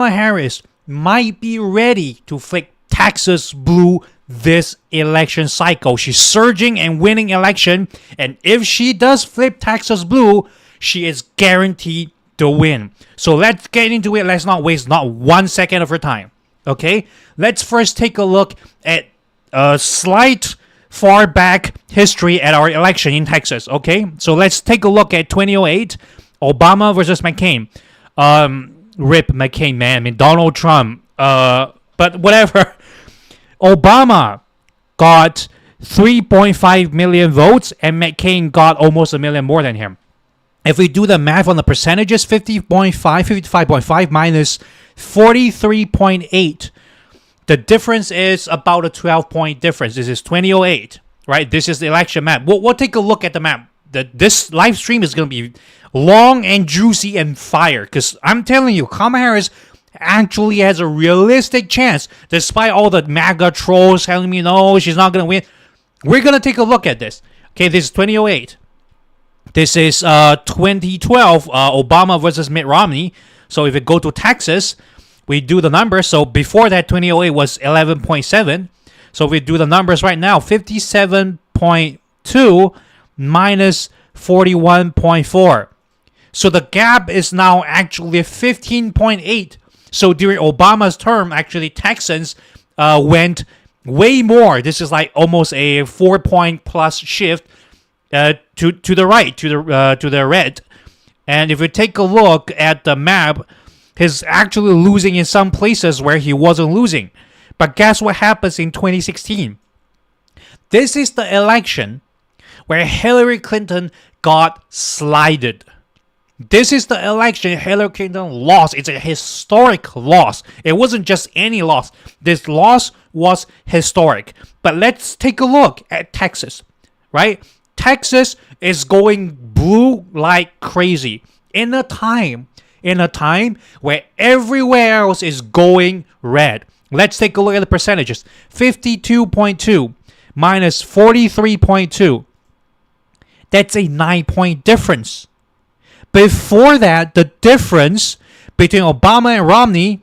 Harris might be ready to flip Texas blue this election cycle. She's surging and winning election, and if she does flip Texas blue, she is guaranteed to win. So let's get into it. Let's not waste not 1 second of her time. Okay, let's first take a look at a slight far back history at our election in Texas. Okay, so let's take a look at 2008, Obama versus McCain. Rip McCain, man. I mean, Donald Trump. But whatever. Obama got 3.5 million votes, and McCain got almost a million more than him. If we do the math on the percentages, 55.5 minus 43.8. The difference is about a 12-point difference. This is 2008, right? This is the election map. We'll take a look at the map. This live stream is going to be long and juicy and fire, because I'm telling you, Kamala Harris actually has a realistic chance, despite all the MAGA trolls telling me, no, she's not going to win. We're going to take a look at this. Okay, this is 2008. This is 2012, Obama versus Mitt Romney. So if we go to Texas, we do the numbers. So before that, 2008 was 11.7. So if we do the numbers right now, 57.2 minus 41.4. So the gap is now actually 15.8. So during Obama's term, actually Texans went way more. This is like almost a 4-point plus shift to the right, to the red. And if we take a look at the map, he's actually losing in some places where he wasn't losing. But guess what happens in 2016? This is the election where Hillary Clinton got slided. This is the election Hillary Clinton lost. It's a historic loss. It wasn't just any loss. This loss was historic. But let's take a look at Texas, right? Texas is going blue like crazy in a time where everywhere else is going red. Let's take a look at the percentages. 52.2 minus 43.2. That's a 9-point difference. Before that, the difference between Obama and Romney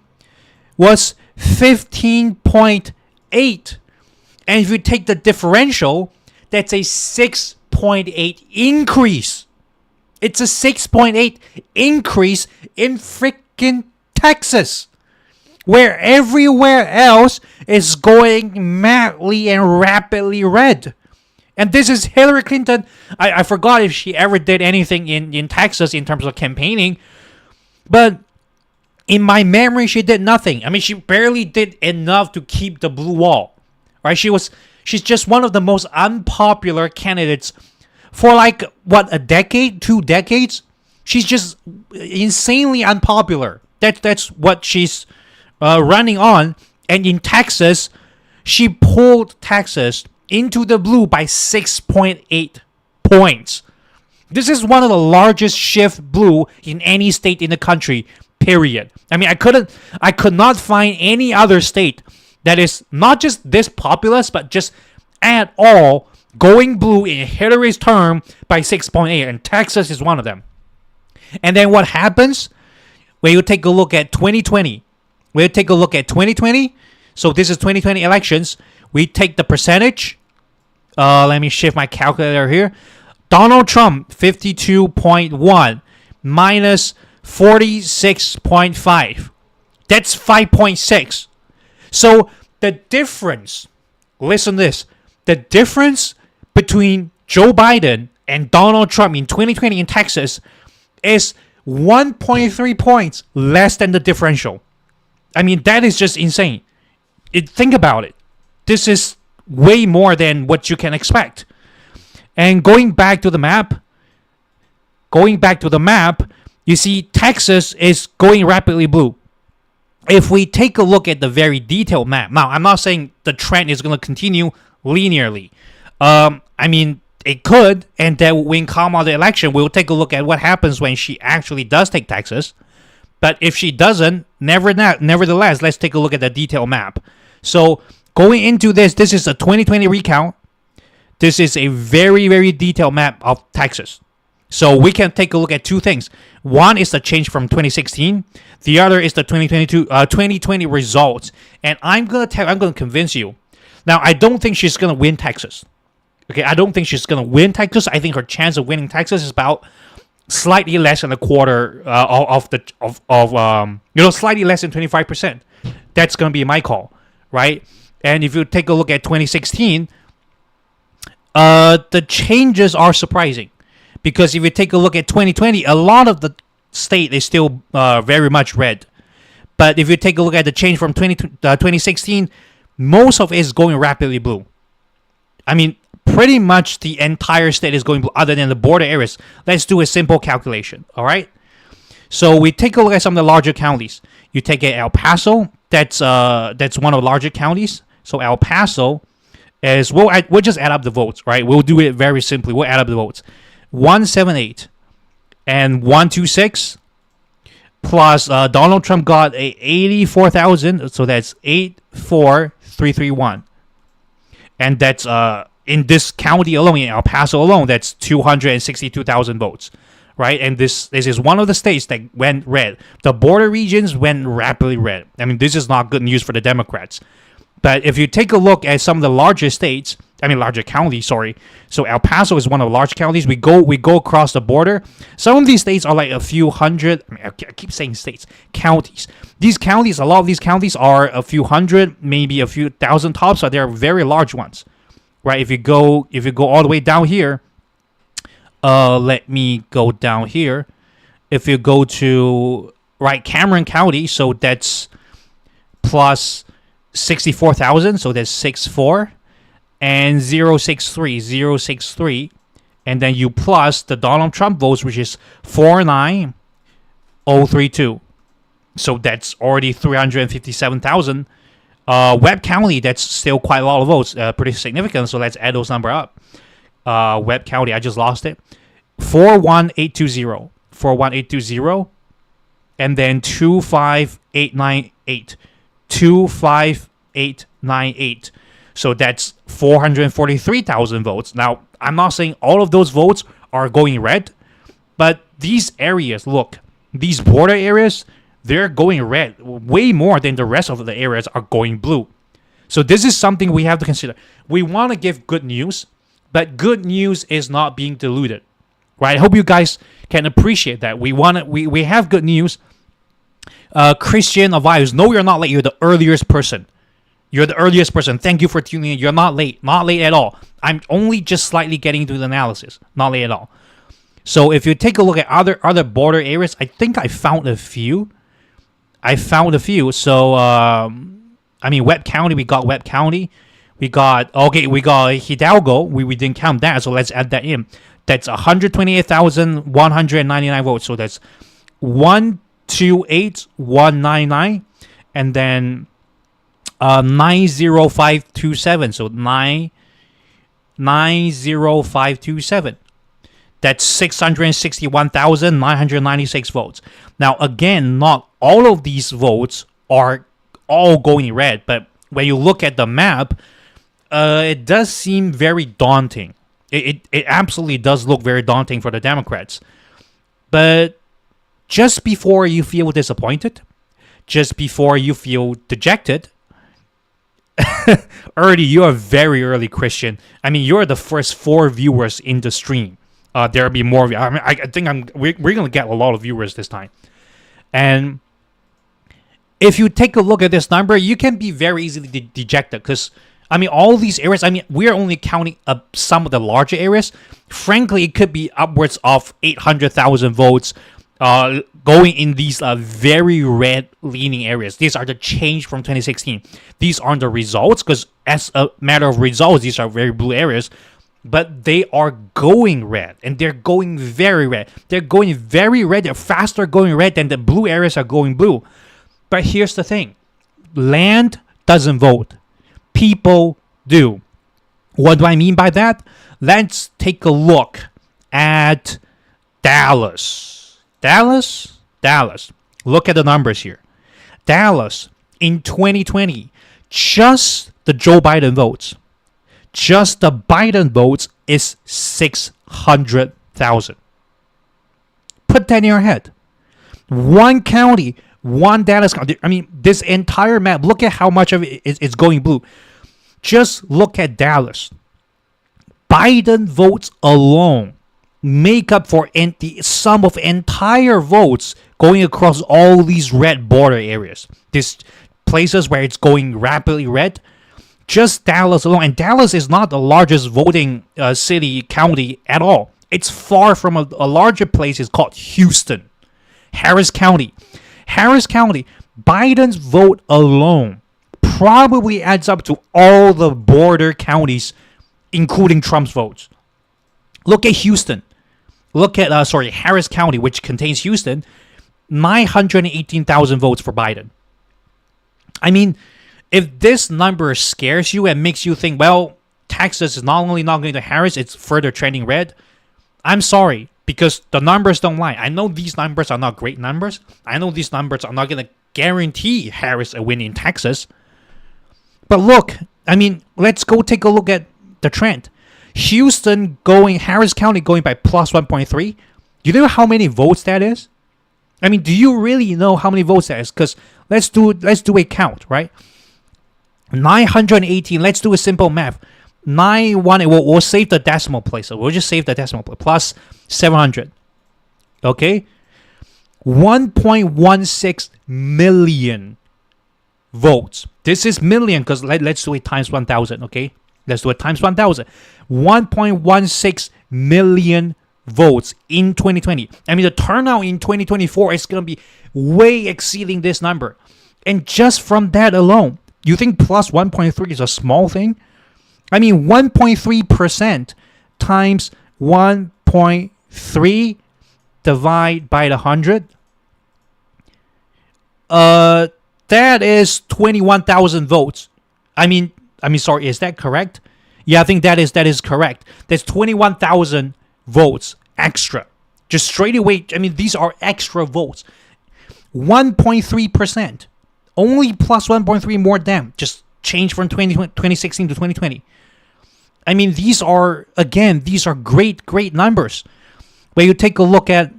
was 15.8. And if you take the differential, that's a 6.8 increase. It's a 6.8 increase in freaking Texas, where everywhere else is going madly and rapidly red. And this is Hillary Clinton. I forgot if she ever did anything in Texas in terms of campaigning. But in my memory, she did nothing. I mean, she barely did enough to keep the blue wall. Right? She's just one of the most unpopular candidates for like, what, a decade? 2 decades? She's just insanely unpopular. That's what she's running on. And in Texas, she pulled Texas into the blue by 6.8 points. This is one of the largest shift blue in any state in the country, period. I mean, I could not find any other state that is not just this populous, but just at all going blue in Hillary's term by 6.8, and Texas is one of them. And then what happens when you take a look at 2020? So this is 2020 elections. We take the percentage. Let me shift my calculator here. Donald Trump, 52.1 minus 46.5. That's 5.6. So the difference, listen to this, the difference between Joe Biden and Donald Trump in 2020 in Texas is 1.3 points less than the differential. I mean, that is just insane. Think about it. This is way more than what you can expect. And going back to the map, you see Texas is going rapidly blue. If we take a look at the very detailed map, now I'm not saying the trend is going to continue linearly. I mean, it could, and that will win Kamala the election. We'll take a look at what happens when she actually does take Texas. But if she doesn't, nevertheless, let's take a look at the detailed map. So going into this is a 2020 recount. This is a very, very detailed map of Texas. So we can take a look at two things. One is the change from 2016. The other is the 2020 results. And I'm going to convince you. Now, I don't think she's going to win Texas. Okay, I don't think she's going to win Texas. I think her chance of winning Texas is about slightly less than a quarter slightly less than 25%. That's going to be my call, right? And if you take a look at 2016, the changes are surprising, because if you take a look at 2020, a lot of the state is still very much red. But if you take a look at the change from 2016, most of it is going rapidly blue. I mean, pretty much the entire state is going blue, other than the border areas. Let's do a simple calculation, all right? So we take a look at some of the larger counties. You take El Paso, that's one of the larger counties. So El Paso is, we'll just add up the votes, right? We'll do it very simply. We'll add up the votes. 178 and 126 plus Donald Trump got 84,000, so that's 84,331. And that's in this county alone, in El Paso alone, that's 262,000 votes, right? And this is one of the states that went red. The border regions went rapidly red. I mean, this is not good news for the Democrats. But if you take a look at some of the larger counties, sorry. So El Paso is one of the large counties. We go across the border. Some of these states are like a few hundred. I keep saying states, counties. These counties, a lot of these counties are a few hundred, maybe a few thousand tops, but they're very large ones, right? If you go all the way down here, let me go down here. If you go to Cameron County, so that's plus 64,000, so that's 64, and 063, and then you plus the Donald Trump votes, which is 49,032. So that's already 357,000. Webb County, that's still quite a lot of votes, pretty significant. So let's add those numbers up. Webb County, I just lost it. 41820, and then 25898. 25898. So that's 443,000 votes. Now, I'm not saying all of those votes are going red, but these areas, look, these border areas, they're going red way more than the rest of the areas are going blue. So this is something we have to consider. We want to give good news, but good news is not being diluted, right? I hope you guys can appreciate that. We have good news. Christian of Ives, no, you're not late. You're the earliest person. Thank you for tuning in. You're not late. Not late at all. I'm only just slightly getting into the analysis. Not late at all. So if you take a look at other border areas, I think I found a few. So, Webb County, we got Webb County. We got Hidalgo. We didn't count that, so let's add that in. That's 128,199 votes. So that's 128,199, and then 90527. So 90527. That's 661,996 votes. Now, again, not all of these votes are all going red, but when you look at the map, it does seem very daunting. It absolutely does look very daunting for the Democrats. But just before you feel disappointed, just before you feel dejected, you're a very early Christian. I mean, you're the first 4 viewers in the stream. There'll be more. I think we're going to get a lot of viewers this time. And if you take a look at this number, you can be very easily dejected because, all these areas, we're only counting up some of the larger areas. Frankly, it could be upwards of 800,000 votes going in these very red-leaning areas. These are the change from 2016. These aren't the results because as a matter of results, these are very blue areas. But they are going red, and they're going very red. They're going very red. They're faster going red than the blue areas are going blue. But here's the thing. Land doesn't vote. People do. What do I mean by that? Let's take a look at Dallas. Dallas. Look at the numbers here. Dallas, in 2020, just the Joe Biden votes. Just the Biden votes is 600,000. put that in your head. One county, one Dallas county. I mean, this entire map, look at how much of it is going blue. Just look at Dallas. Biden votes alone make up for the sum of entire votes going across all these red border areas. These places where it's going rapidly red. Just Dallas alone. And Dallas is not the largest voting city, county at all. It's far from a larger place. It's called Houston. Harris County. Biden's vote alone probably adds up to all the border counties, including Trump's votes. Look at Houston. Look at, Harris County, which contains Houston. 918,000 votes for Biden. I mean, if this number scares you and makes you think, well, Texas is not only not going to Harris, it's further trending red, I'm sorry, because the numbers don't lie. I know these numbers are not great numbers. I know these numbers are not going to guarantee Harris a win in Texas. But look, I mean, let's go take a look at the trend. Harris County going by plus 1.3. Do you know how many votes that is? I mean, do you really know how many votes that is? Because let's do a count, right? 918. Let's do a simple math. 918. We'll save the decimal place. So we'll just save the decimal place. Plus 700. Okay. 1.16 million votes. This is million because let's do it times 1,000. Okay. Let's do it times 1,000. 1.16 million votes in 2020. I mean, the turnout in 2024 is going to be way exceeding this number. And just from that alone, you think plus 1.3 is a small thing? I mean, 1.3% times 1.3 divide by the 100. That is 21,000 votes. I mean, sorry, is that correct? Yeah, I think that is correct. There's 21,000 votes extra. Just straight away, I mean, these are extra votes. 1.3%. Only plus 1.3 more than. Just change from 2016 to 2020. I mean, these are great numbers. When you take a look at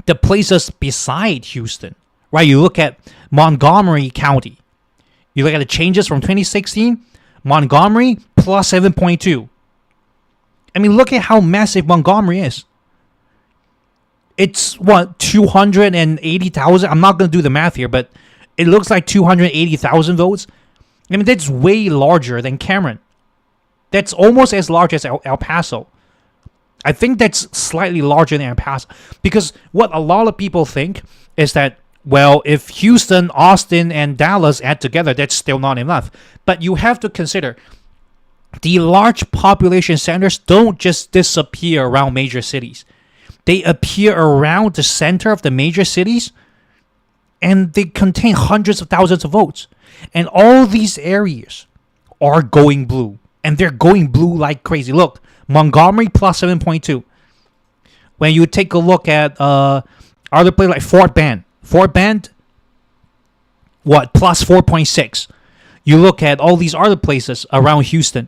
the places beside Houston, right? You look at Montgomery County. You look at the changes from 2016, Montgomery plus 7.2. I mean, look at how massive Montgomery is. It's 280,000? I'm not going to do the math here, but it looks like 280,000 votes. I mean, that's way larger than Cameron. That's almost as large as El Paso. I think that's slightly larger than El Paso. Because what a lot of people think is that, well, if Houston, Austin, and Dallas add together, that's still not enough. But you have to consider the large population centers don't just disappear around major cities. They appear around the center of the major cities, and they contain hundreds of thousands of votes. And all these areas are going blue. And they're going blue like crazy. Look, Montgomery plus 7.2. When you take a look at other places like Fort Bend, plus 4.6. You look at all these other places around Houston,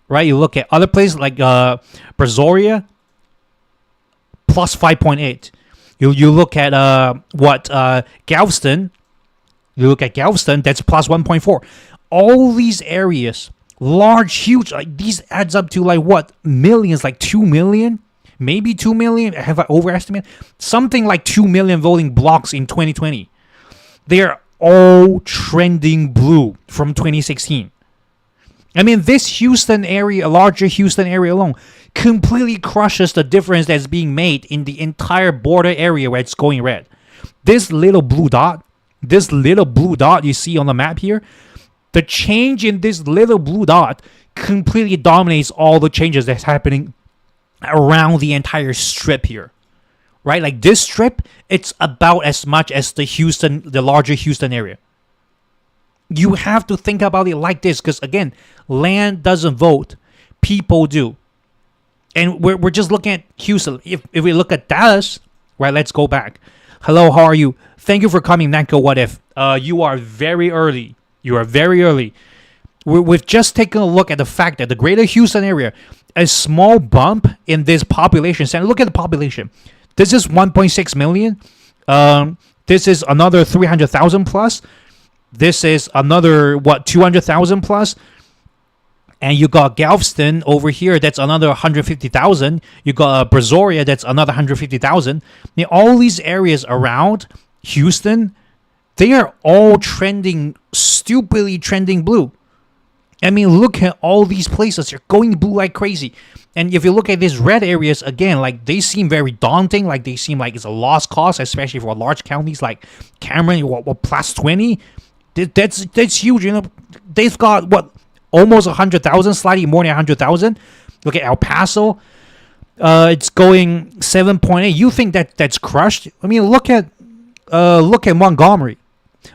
right? You look at other places like Brazoria, plus 5.8. You look at Galveston. You look at Galveston, that's plus 1.4. All these areas, large, huge, like these adds up to like what? Millions, like 2 million? Maybe 2 million? Have I overestimated? Something like 2 million voting blocks in 2020. They're all trending blue from 2016. I mean, this Houston area, larger Houston area alone, completely crushes the difference that's being made in the entire border area where it's going red. This little blue dot you see on the map here, the change in this little blue dot completely dominates all the changes that's happening around the entire strip here. Right? Like this strip, it's about as much as the larger Houston area. You have to think about it like this because, again, land doesn't vote. People do. And we're just looking at Houston. If we look at Dallas, right, let's go back. Hello, how are you? Thank you for coming, Nanko What If. You are very early. We've just taken a look at the fact that the greater Houston area, a small bump in this population center. Look at the population. This is 1.6 million. This is another 300,000 plus. This is another 200,000 plus. And you got Galveston over here. That's another 150,000. You got Brazoria. That's another 150,000. All these areas around Houston, they are all stupidly trending blue. I mean, look at all these places. They're going blue like crazy. And if you look at these red areas, again, like they seem very daunting. Like they seem like it's a lost cause, especially for large counties like Cameron, plus 20. That's huge. They've got, almost 100,000, slightly more than 100,000. Look at El Paso. It's going 7.8. You think that's crushed? I mean, look at Montgomery.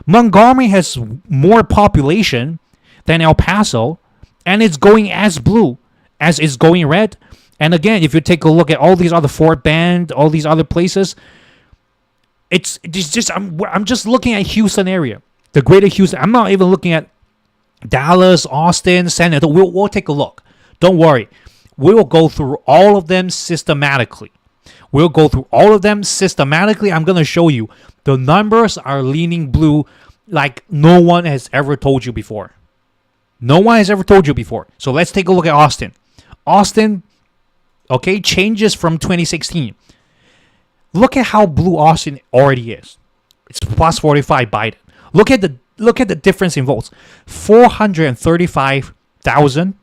Montgomery has more population than El Paso, and it's going as blue as it's going red. And again, if you take a look at all these other Fort Bend, all these other places, it's just I'm just looking at Houston area, the greater Houston. I'm not even looking at Dallas, Austin, San Antonio. We'll take a look. Don't worry. We will go through all of them systematically. I'm going to show you the numbers are leaning blue like no one has ever told you before. So let's take a look at Austin. Austin, okay, changes from 2016. Look at how blue Austin already is. It's plus 45 Biden. Look at the difference in votes. 435,000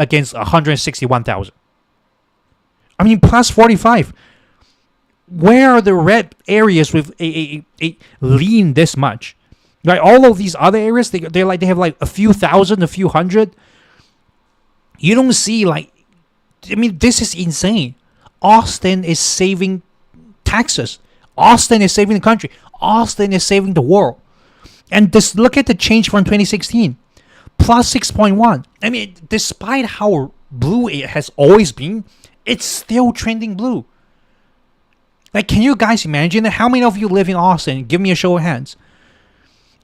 against 161,000. I mean, plus 45. Where are the red areas with a lean this much? Right, all of these other areas, they have like a few thousand, a few hundred. You don't see this is insane. Austin is saving Texas. Austin is saving the country. Austin is saving the world. And just look at the change from 2016. Plus 6.1. I mean, despite how blue it has always been, it's still trending blue. Like, can you guys imagine that? How many of you live in Austin? Give me a show of hands.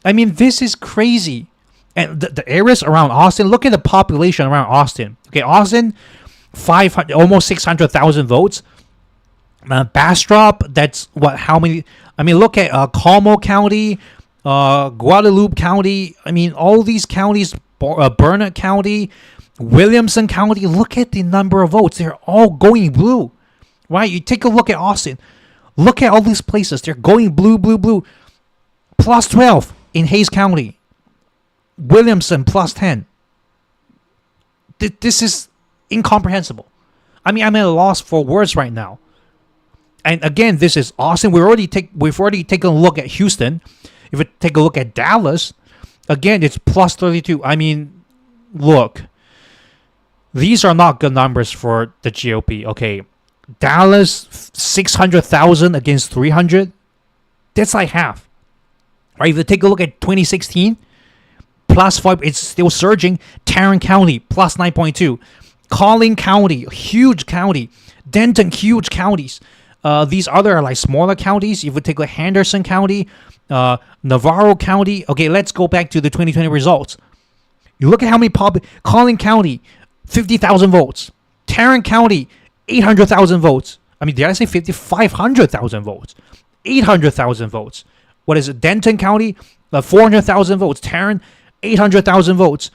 I mean, this is crazy. And the areas around Austin, look at the population around Austin. Okay, Austin, 500, almost 600,000 votes. Bastrop, that's how many? I mean, look at Como County, Guadalupe County. I mean, all these counties, Burnett County, Williamson County. Look at the number of votes. They're all going blue, right? You take a look at Austin. Look at all these places. They're going blue, blue, blue. Plus 12 in Hayes County. Williamson, plus 10. This is incomprehensible. I mean, I'm at a loss for words right now. And again, this is Austin. We've already taken a look at Houston. If we take a look at Dallas, again, it's plus 32. I mean, look, these are not good numbers for the GOP. Okay, Dallas, 600,000 against 300. That's like half. Right? If you take a look at 2016, plus 5, it's still surging. Tarrant County, plus 9.2. Collin County, huge county. Denton, huge counties. These other are like smaller counties. If we take like Henderson County, Navarro County. Okay, let's go back to the 2020 results. You look at how many Collin County, 50,000 votes. Tarrant County, 800,000 votes. I mean, did I say 50? 500,000 votes. 800,000 votes. What is it? Denton County, 400,000 votes. Tarrant, 800,000 votes.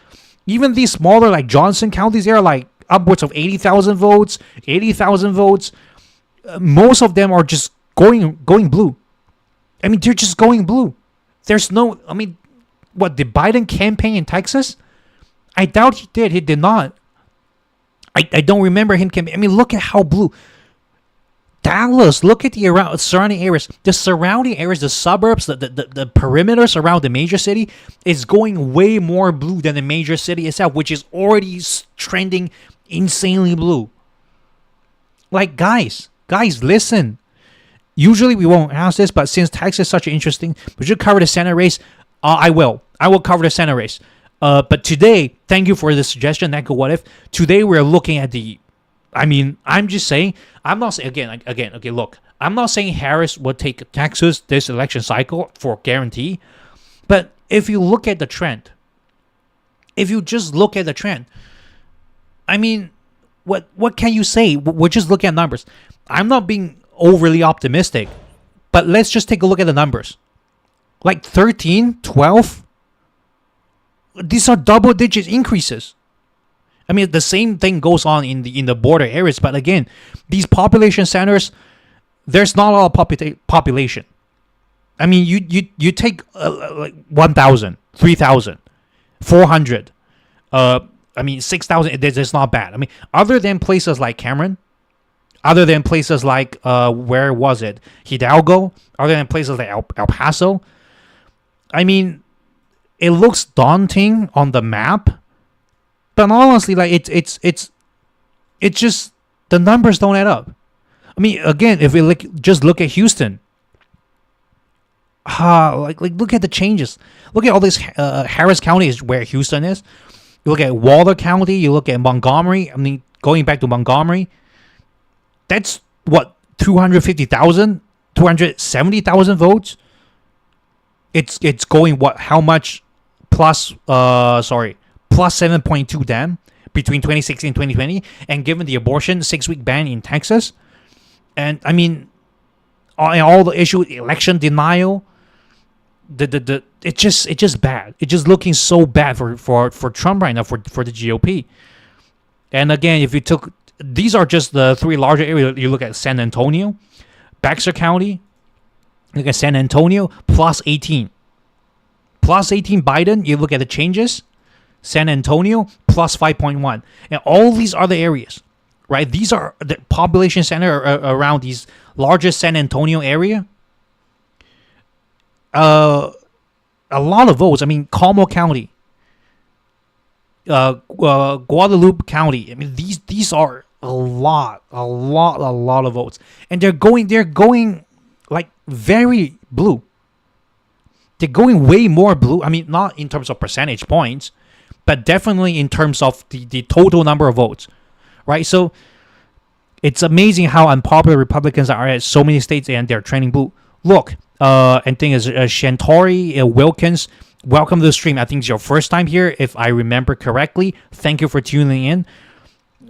Even these smaller like Johnson counties, they're like upwards of 80,000 votes, 80,000 votes. Most of them are just going blue. I mean, they're just going blue. There's no, I mean, what, did Biden campaign in Texas? I doubt he did. He did not. I don't remember him campaigning. I mean, look at how blue. Dallas, look at the surrounding areas. The surrounding areas, the suburbs, the perimeters around the major city is going way more blue than the major city itself, which is already trending insanely blue. Like, guys, listen. Usually we won't ask this, but since Texas is such an interesting, would you cover the Senate race? I will cover the Senate race. But today, thank you for the suggestion, Neko What If. Today we're looking at I'm just saying, I'm not saying, again, okay, look, I'm not saying Harris will take Texas this election cycle for guarantee, but if you look at the trend, I mean, what can you say? We're just looking at numbers. I'm not being overly optimistic. But let's just take a look at the numbers. Like 13, 12. These are double-digit increases. I mean, the same thing goes on in the border areas. But again, these population centers, there's not a lot of population. I mean, you take like 1,000, 3,000, 400. I mean, 6,000. It's not bad. I mean, other than places like Cameron, other than places like where was it, Hidalgo, other than places like El Paso. I mean, it looks daunting on the map, but honestly, like it's just the numbers don't add up. I mean, again, if we just look at Houston, like look at the changes. Look at all this. Harris County is where Houston is. You look at Waller County. You look at Montgomery. I mean, going back to Montgomery, that's what 250,000, 270,000 votes. It's going what? How much? Plus 7.2 them between 2016 and 2020, and given the abortion 6-week ban in Texas, and I mean, all the issue, election denial, it's just bad. It's just looking so bad for Trump right now, for the GOP. And again, if you took, these are just the three larger areas. You look at San Antonio, Baxter County. Look at San Antonio, plus 18. Plus 18 Biden, you look at the changes. San Antonio, plus 5.1. And all these other areas, right? These are the population center around these largest San Antonio area. A lot of votes. I mean, Como County, Guadalupe County. I mean, these are a lot of votes. And they're going like very blue. They're going way more blue. I mean, not in terms of percentage points, but definitely in terms of the total number of votes, right? So it's amazing how unpopular Republicans are at so many states, and they're trending blue. Look, and thing is, Shantori Wilkins, welcome to the stream. I think it's your first time here, if I remember correctly. Thank you for tuning in.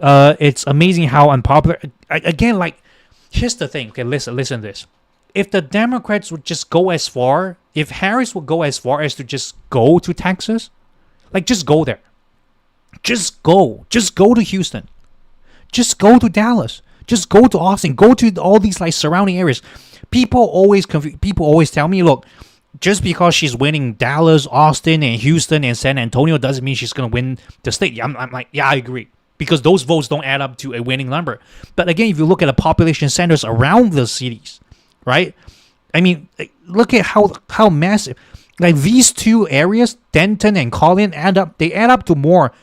It's amazing how unpopular. Again, like, here's the thing. Okay, listen to this. If the Democrats would just go as far, if Harris would go as far as to just go to Texas, like just go there. Just go to Houston. Just go to Dallas. Just go to Austin. Go to all these like surrounding areas. People always tell me, look, just because she's winning Dallas, Austin, and Houston, and San Antonio doesn't mean she's going to win the state. I'm like, yeah, I agree. Because those votes don't add up to a winning number. But again, if you look at the population centers around the cities, right? I mean, look at how massive. Like these two areas, Denton and Collin, they add up to more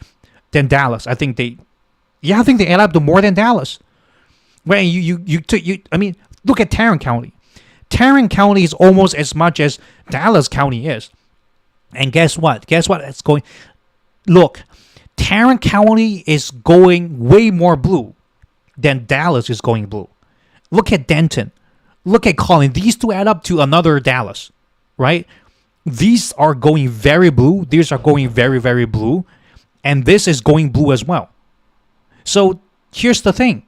than Dallas. I think they add up to more than Dallas. When I mean, look at Tarrant County. Tarrant County is almost as much as Dallas County is. And guess what? It's going. Look, Tarrant County is going way more blue than Dallas is going blue. Look at Denton. Look at Collin. These two add up to another Dallas, right? These are going very blue. These are going very, very blue. And this is going blue as well. So here's the thing.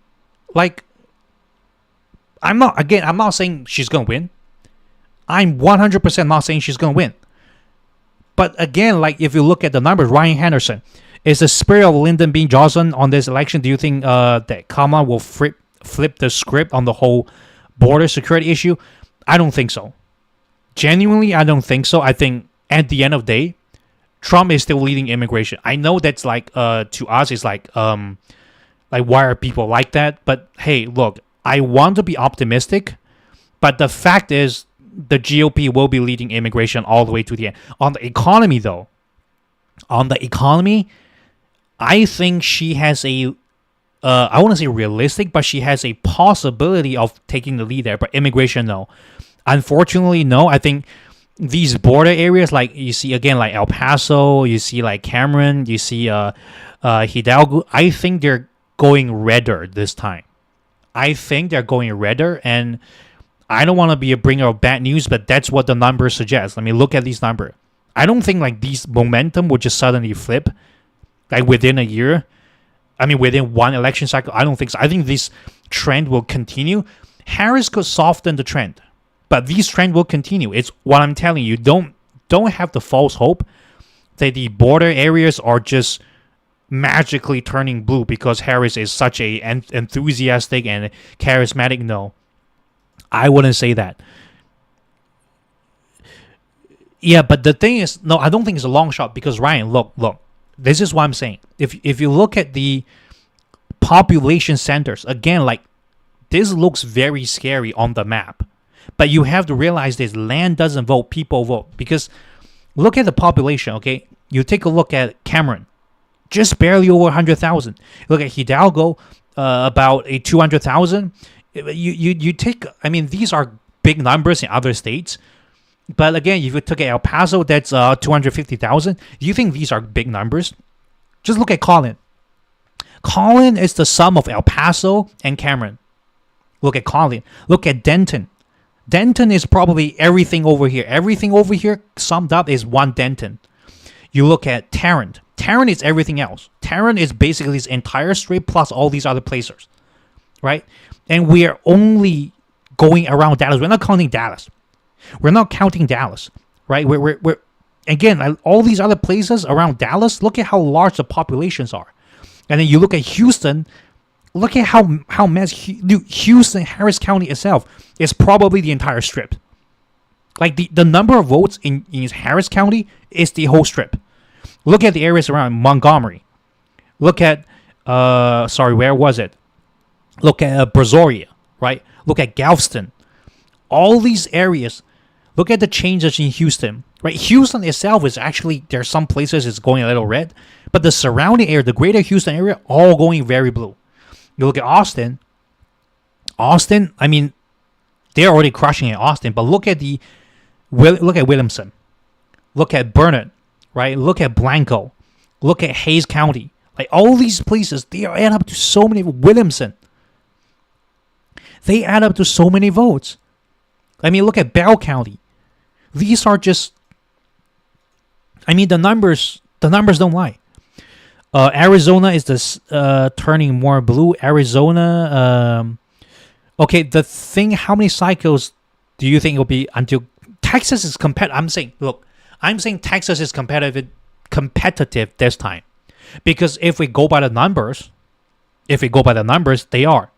Like, I'm not saying she's going to win. I'm 100% not saying she's going to win. But again, like if you look at the numbers, Ryan Henderson, is the spirit of Lyndon B. Johnson on this election? Do you think that Kamala will flip the script on the whole border security issue? I don't think so. Genuinely, I don't think so. I think at the end of the day, Trump is still leading immigration. I know that's like to us it's like why are people like that? But hey, look, I want to be optimistic, but the fact is the GOP will be leading immigration all the way to the end. On the economy, though, I think she has a I want to say realistic, but she has a possibility of taking the lead there. But immigration, no. Unfortunately, no. I think these border areas, like you see again, like El Paso, you see like Cameron, you see Hidalgo. I think they're going redder this time. I think they're going redder, and I don't want to be a bringer of bad news, but that's what the numbers suggest. I mean, look at these numbers. I don't think like these momentum will just suddenly flip, like within a year. I mean, within one election cycle. I don't think so. I think this trend will continue. Harris could soften the trend, but this trend will continue. It's what I'm telling you. Don't have the false hope that the border areas are just magically turning blue because Harris is such a enthusiastic and charismatic. No, I wouldn't say that. Yeah, but the thing is, no, I don't think it's a long shot because Ryan, look. This is what I'm saying. If you look at the population centers, again, like this looks very scary on the map. But you have to realize this: land doesn't vote, people vote. Because look at the population, okay? You take a look at Cameron, just barely over 100,000. Look at Hidalgo, about a 200,000. You take, I mean, these are big numbers in other states. But again, if you took El Paso, that's 250,000. Do you think these are big numbers? Just look at Collin. Collin is the sum of El Paso and Cameron. Look at Collin. Look at Denton. Denton is probably everything over here. Everything over here summed up is one Denton. You look at Tarrant. Tarrant is everything else. Tarrant is basically this entire strip plus all these other places, right? And we are only going around Dallas. We're not counting Dallas. We're not counting Dallas, right? We're again, all these other places around Dallas, look at how large the populations are. And then you look at Houston, look at how massive Houston, Harris County itself is probably the entire strip. Like the number of votes in Harris County is the whole strip. Look at the areas around Montgomery. Look at, where was it? Look at Brazoria, right? Look at Galveston. All these areas. Look at the changes in Houston, right? Houston itself is actually, there's some places it's going a little red, but the surrounding area, the greater Houston area, all going very blue. You look at Austin. Austin, I mean, they're already crushing in Austin, but look at Williamson. Look at Burnett, right? Look at Blanco. Look at Hayes County. Like all these places, they add up to so many. Williamson. They add up to so many votes. I mean, look at Bell County. These are just, I mean, the numbers don't lie. Arizona is this turning more blue. Arizona, okay, the thing, how many cycles do you think it will be until Texas is competitive? I'm saying Texas is competitive this time. Because if we go by the numbers, they are.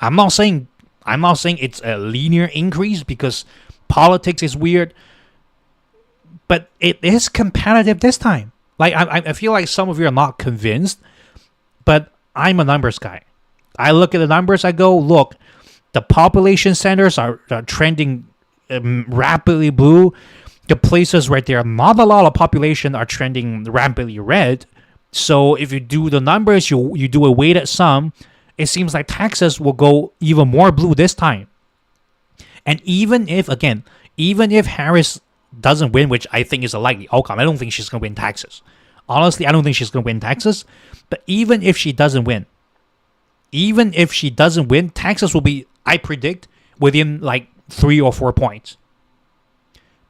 I'm not saying it's a linear increase because politics is weird, but it is competitive this time. Like I feel like some of you are not convinced, but I'm a numbers guy. I look at the numbers, I go, look, the population centers are trending rapidly blue. The places where there are not a lot of population are trending rapidly red. So if you do the numbers, you do a weighted sum, it seems like Texas will go even more blue this time. And even if Harris doesn't win, which I think is a likely outcome, I don't think she's going to win Texas. Honestly, I don't think she's going to win Texas. But even if she doesn't win, Texas will be, I predict, within like 3 or 4 points.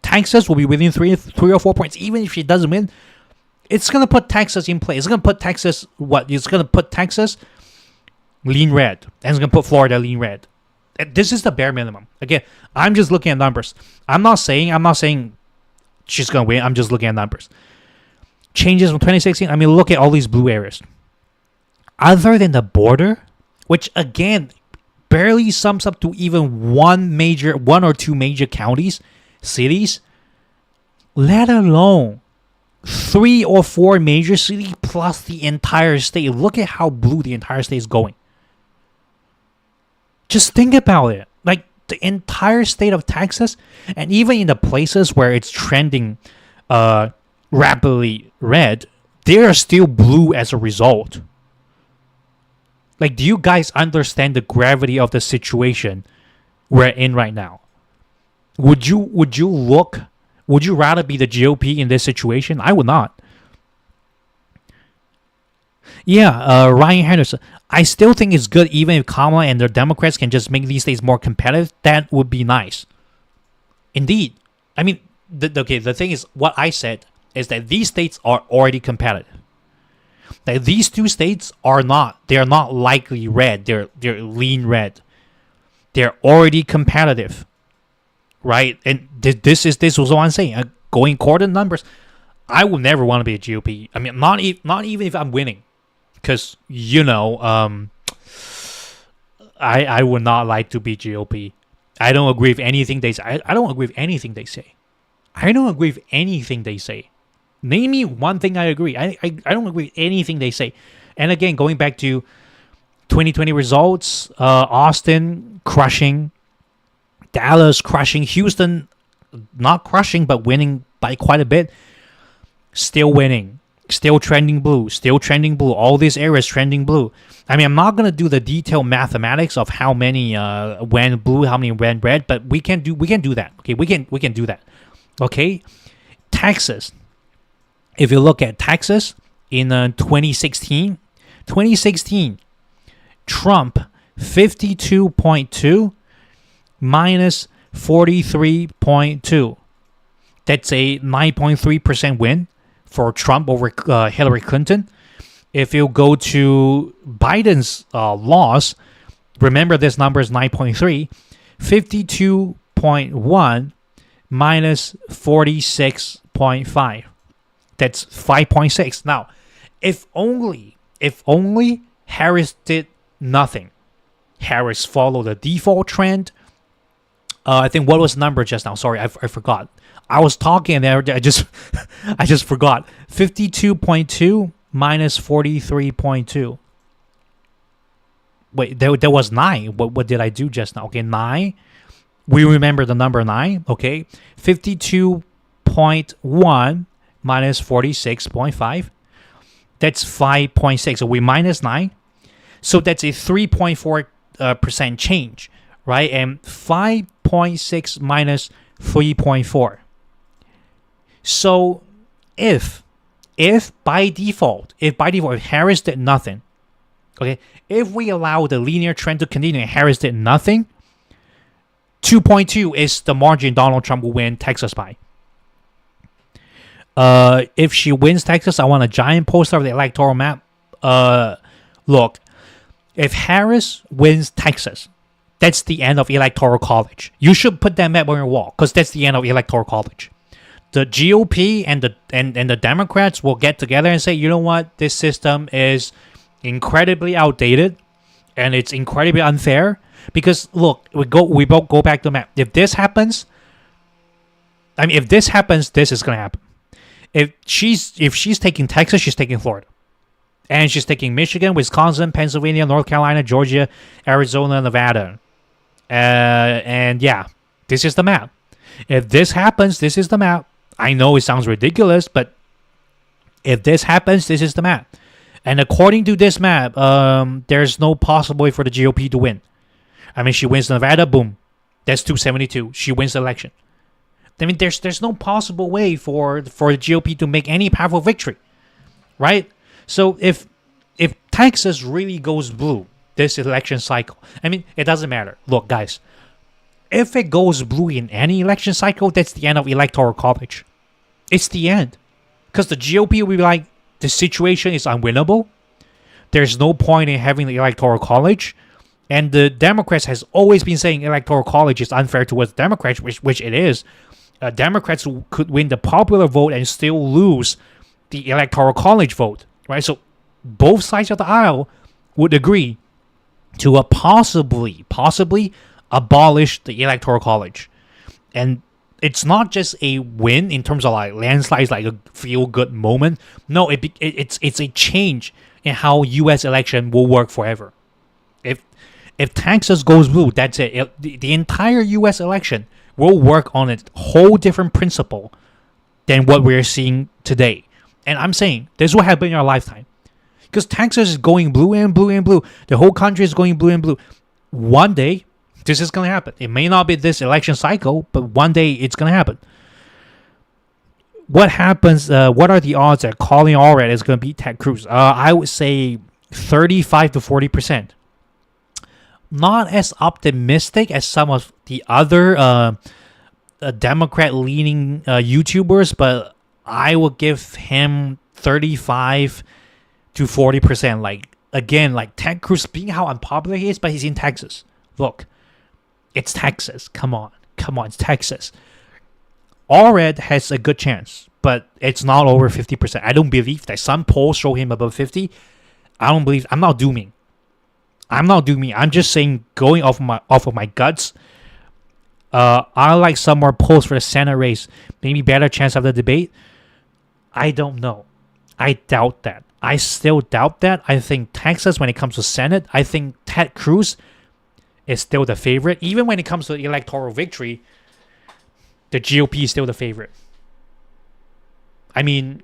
Texas will be within 3 or 4 points. Even if she doesn't win, it's going to put Texas in play. It's going to put Texas, It's going to put Texas lean red. And it's going to put Florida lean red. And this is the bare minimum. Again, I'm just looking at numbers. I'm not saying she's going to win. I'm just looking at numbers. Changes from 2016. I mean, look at all these blue areas. Other than the border, which again barely sums up to even one or two major counties, cities, let alone 3 or 4 major cities plus the entire state. Look at how blue the entire state is going. Just think about it. Like the entire state of Texas, and even in the places where it's trending rapidly red, they are still blue as a result. Like, do you guys understand the gravity of the situation we're in right now? Would you rather be the GOP in this situation? I would not. Yeah, Ryan Henderson. I still think it's good even if Kamala and the Democrats can just make these states more competitive. That would be nice. Indeed. I mean, the thing is, what I said is that these states are already competitive. That these 2 states are not. They are not likely red. They're lean red. They're already competitive, right? And this was what I'm saying. Going according to numbers, I would never want to be a GOP. I mean, not even if I'm winning, because I would not like to be GOP. I don't agree with anything they say. I don't agree with anything they say. I don't agree with anything they say. Name me one thing I agree. I don't agree with anything they say. And again, going back to 2020 results, Austin crushing, Dallas crushing, Houston not crushing but winning by quite a bit. Still winning, still trending blue, all these areas trending blue. I mean, I'm not going to do the detailed mathematics of how many went blue, how many went red, but we can do that. Okay, we can do that. Okay, Texas. If you look at Texas in 2016, Trump 52.2 minus 43.2. That's a 9.3% win for Trump over Hillary Clinton. If you go to Biden's loss, remember this number is 9.3, 52.1 minus 46.5. That's 5.6. Now, if only Harris did nothing, Harris followed the default trend. I think what was the number just now? Sorry, I forgot. I was talking there. I just forgot. 52.2 minus 43.2. Wait, there was 9. What did I do just now? Okay, 9. We remember the number 9. Okay, 52.1 minus 46.5. That's 5.6. So we minus 9. So that's a 3.4% change, right? And 5.6 minus 3.4. So if by default Harris did nothing, okay, if we allow the linear trend to continue and Harris did nothing, 2.2 is the margin Donald Trump will win Texas by. If she wins Texas, I want a giant poster of the electoral map. Look, if Harris wins Texas, that's the end of Electoral College. You should put that map on your wall because that's the end of Electoral College. The GOP and the Democrats will get together and say, you know what, this system is incredibly outdated and it's incredibly unfair. Because look, we both go back to the map. If this happens, this is gonna happen. If she's taking Texas, she's taking Florida. And she's taking Michigan, Wisconsin, Pennsylvania, North Carolina, Georgia, Arizona, Nevada. And yeah, this is the map. If this happens, this is the map. I know it sounds ridiculous, but if this happens, this is the map. And according to this map, there's no possible way for the GOP to win. I mean, she wins Nevada, boom. That's 272. She wins the election. I mean, there's no possible way for the GOP to make any powerful victory, right? So if Texas really goes blue this election cycle, I mean, it doesn't matter. Look, guys, if it goes blue in any election cycle, that's the end of Electoral College. It's the end. Because the GOP will be like, the situation is unwinnable. There's no point in having the Electoral College. And the Democrats has always been saying Electoral College is unfair towards Democrats, which it is. Democrats could win the popular vote and still lose the Electoral College vote, right? So both sides of the aisle would agree to possibly abolish the Electoral College. And it's not just a win in terms of like landslides, like a feel-good moment. No, it's a change in how U.S. election will work forever. If Texas goes blue, that's it. The entire U.S. election will work on a whole different principle than what we're seeing today. And I'm saying this will happen in our lifetime. Because Texas is going blue and blue and blue. The whole country is going blue and blue. One day, this is going to happen. It may not be this election cycle, but one day it's going to happen. What happens? What are the odds that Colin Allred is going to beat Ted Cruz? I would say 35 to 40%. Not as optimistic as some of the other Democrat-leaning YouTubers, but I will give him 35 to 40%. Like, again, like Ted Cruz, being how unpopular he is, but he's in Texas. Look, It's Texas. Come on, it's Texas. Allred has a good chance, but it's not over 50%. I don't believe that. Some polls show him above 50. I don't believe. I'm not dooming. I'm just saying, going off of my guts. I like some more polls for the Senate race. Maybe better chance of the debate. I don't know. I doubt that. I still doubt that. I think Texas, when it comes to Senate, I think Ted Cruz is still the favorite. Even when it comes to electoral victory, the GOP is still the favorite. I mean,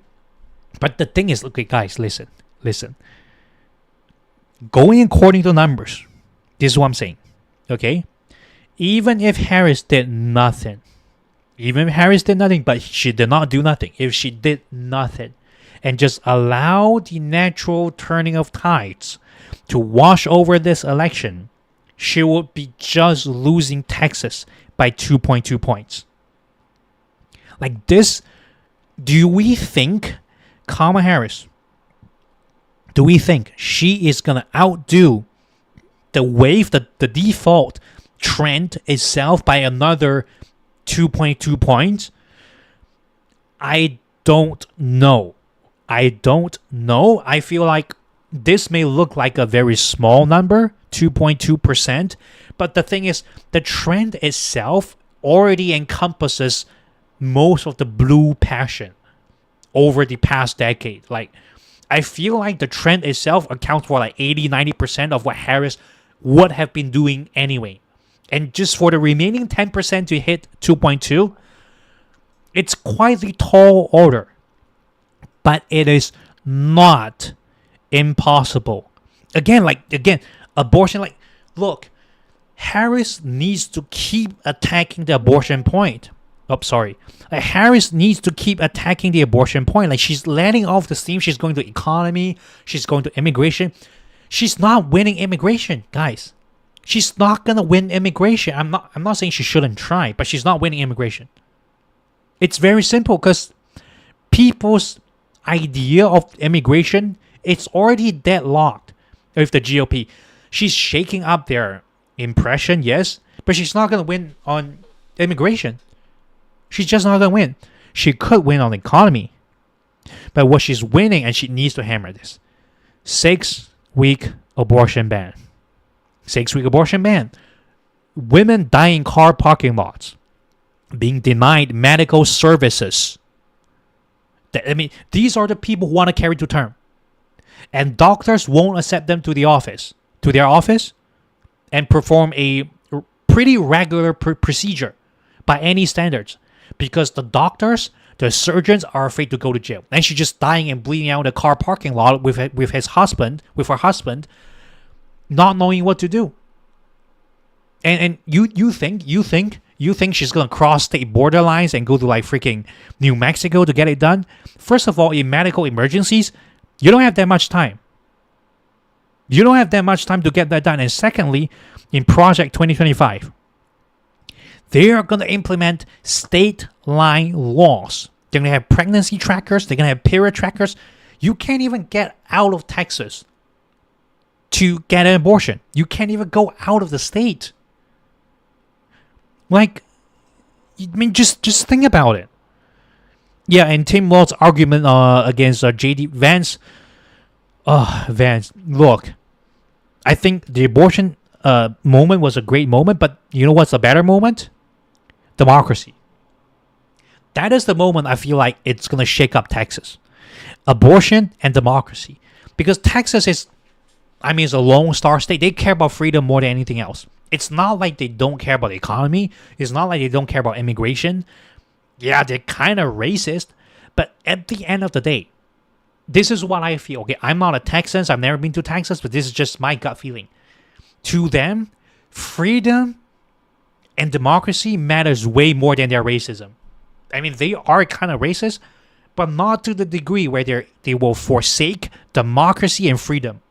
but the thing is, okay, guys, listen. Going according to numbers, this is what I'm saying, okay? Even if Harris did nothing, but she did not do nothing. If she did nothing and just allow the natural turning of tides to wash over this election, she would be just losing Texas by 2.2 points. Like this, do we think Kamala Harris, do we think she is going to outdo the wave, the default trend itself by another 2.2 points? I don't know. I feel like this may look like a very small number, 2.2%, but the thing is, the trend itself already encompasses most of the blue passion over the past decade. Like, I feel like the trend itself accounts for like 80-90% of what Harris would have been doing anyway. And just for the remaining 10% to hit 2.2, it's quite a tall order. But it is not impossible. Again, abortion, look, Harris needs to keep attacking the abortion point. Harris needs to keep attacking the abortion point. Like, she's letting off the steam. She's going to economy. She's going to immigration. She's not winning immigration, guys. She's not gonna win immigration. I'm not saying she shouldn't try, but she's not winning immigration. It's very simple, because people's idea of immigration, it's already deadlocked with the GOP. She's shaking up their impression, yes, but she's not gonna win on immigration. She's just not gonna win. She could win on the economy, but what she's winning, and she needs to hammer this, 6-week abortion ban. 6-week abortion ban. Women dying in car parking lots. Being denied medical services. These are the people who want to carry to term. And doctors won't accept them to their office, and perform a pretty regular procedure by any standards. Because the doctors, the surgeons are afraid to go to jail. And she's just dying and bleeding out in a car parking lot with her husband, not knowing what to do. And you think she's gonna cross state border lines and go to like freaking New Mexico to get it done? First of all, in medical emergencies, you don't have that much time. You don't have that much time to get that done. And secondly, in Project 2025, they are gonna implement state line laws. They're gonna have pregnancy trackers. They're gonna have period trackers. You can't even get out of Texas to get an abortion. You can't even go out of the state. Like, just think about it. Yeah, and Tim Walz's argument against J.D. Vance. Vance, look, I think the abortion moment was a great moment, but you know what's a better moment? Democracy. That is the moment I feel like it's going to shake up Texas. Abortion and democracy. Because Texas is, it's a lone star state. They care about freedom more than anything else. It's not like they don't care about the economy. It's not like they don't care about immigration. Yeah, they're kind of racist. But at the end of the day, this is what I feel. Okay, I'm not a Texan. I've never been to Texas, but this is just my gut feeling. To them, freedom and democracy matters way more than their racism. They are kind of racist, but not to the degree where they will forsake democracy and freedom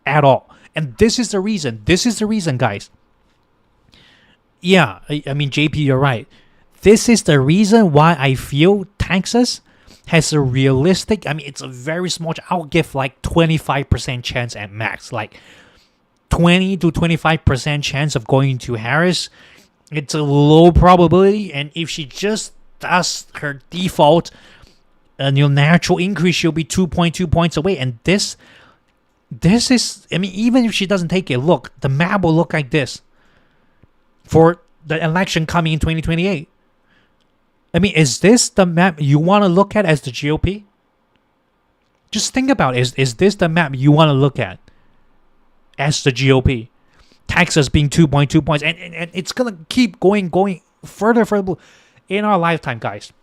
at all. And this is the reason. This is the reason, guys. Yeah, JP, you're right. This is the reason why I feel Texas has a realistic, it's a very small, I'll give like 25% chance at max. Like, 20 to 25% chance of going to Harris. It's a low probability, and if she just does her default natural increase, she'll be 2.2 points away. And this is, I mean, even if she doesn't take it, look, the map will look like this for the election coming in 2028. I mean, is this the map you want to look at as the GOP? Just think about it. Is this the map you want to look at as the GOP? Texas being 2.2 points, and it's gonna keep going further blue in our lifetime, guys.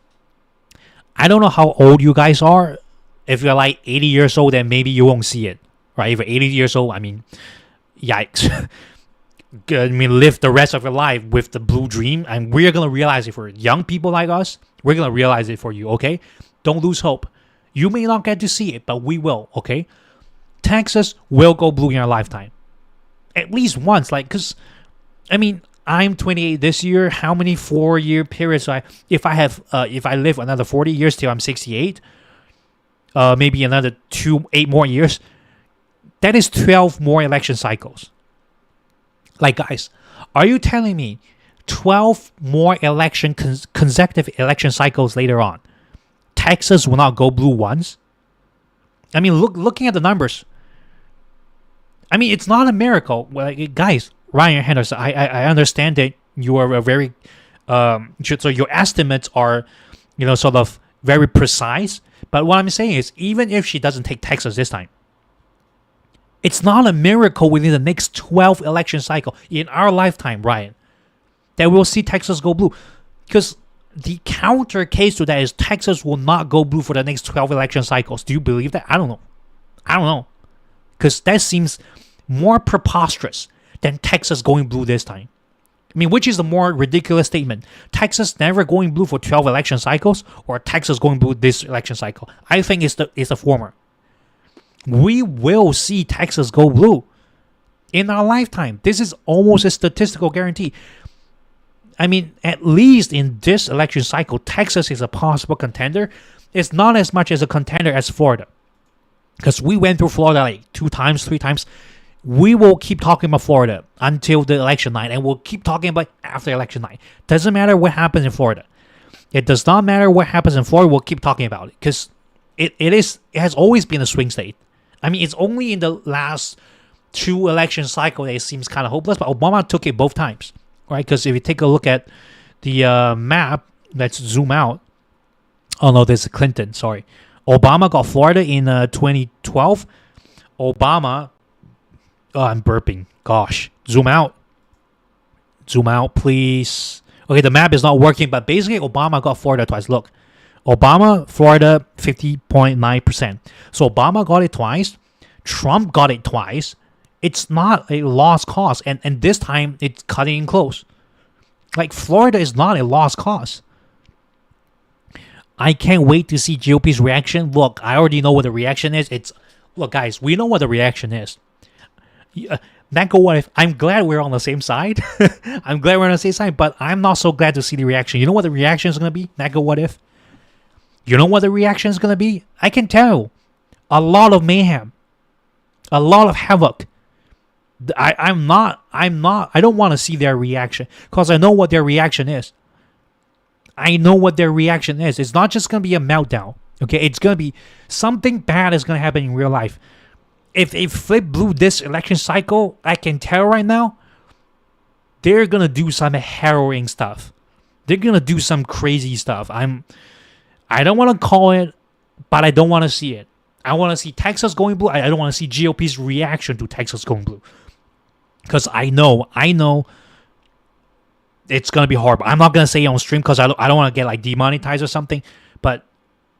I don't know how old you guys are. If you're like 80 years old, then maybe you won't see it, right? If you're 80 years old, I mean, yikes. I mean, live the rest of your life with the blue dream, and we're gonna realize it for young people like us. We're gonna realize it for you, okay? Don't lose hope. You may not get to see it, but we will, okay? Texas will go blue in our lifetime. At least once, like, because, I mean, I'm 28 this year. How many 4-year periods if I live another 40 years till I'm 68, maybe another 8 more years, that is 12 more election cycles. Like, guys, are you telling me 12 more consecutive election cycles later on, Texas will not go blue once? I mean, looking at the numbers, I mean, it's not a miracle. Well, guys, Ryan Henderson, I understand that you are a very, so your estimates are, sort of very precise. But what I'm saying is, even if she doesn't take Texas this time, it's not a miracle within the next 12 election cycle in our lifetime, Ryan, that we'll see Texas go blue. Because the counter case to that is Texas will not go blue for the next 12 election cycles. Do you believe that? I don't know. Because that seems more preposterous than Texas going blue this time. I mean, which is the more ridiculous statement? Texas never going blue for 12 election cycles, or Texas going blue this election cycle? I think it's the former. We will see Texas go blue in our lifetime. This is almost a statistical guarantee. I mean, at least in this election cycle, Texas is a possible contender. It's not as much as a contender as Florida. Because we went through Florida like 2 times, 3 times. We will keep talking about Florida until the election night, and we'll keep talking about after election night. Doesn't matter what happens in Florida. It does not matter what happens in Florida. We'll keep talking about it because it has always been a swing state. I mean, it's only in the last 2 election cycles that it seems kind of hopeless, but Obama took it both times, right? Because if you take a look at the map, let's zoom out. Oh no, there's Clinton. Sorry. Obama got Florida in 2012. Obama, I'm burping. Gosh, zoom out, please. Okay, the map is not working, but basically Obama got Florida twice. Look, Obama, Florida, 50.9%. So Obama got it twice. Trump got it twice. It's not a lost cause, and this time it's cutting in close. Like, Florida is not a lost cause. I can't wait to see GOP's reaction. Look, I already know what the reaction is. Look, guys, we know what the reaction is. What if? I'm glad we're on the same side. I'm glad we're on the same side, but I'm not so glad to see the reaction. You know what the reaction is going to be? What if? You know what the reaction is going to be? I can tell. A lot of mayhem. A lot of havoc. I don't want to see their reaction because I know what their reaction is. It's not just going to be a meltdown. Okay, it's going to be something bad is going to happen in real life. If they flip blue this election cycle, I can tell right now, they're going to do some harrowing stuff. They're going to do some crazy stuff. I don't want to call it, but I don't want to see it. I want to see Texas going blue. I don't want to see GOP's reaction to Texas going blue. Because I know it's going to be horrible. I'm not going to say it on stream because I don't want to get like demonetized or something. But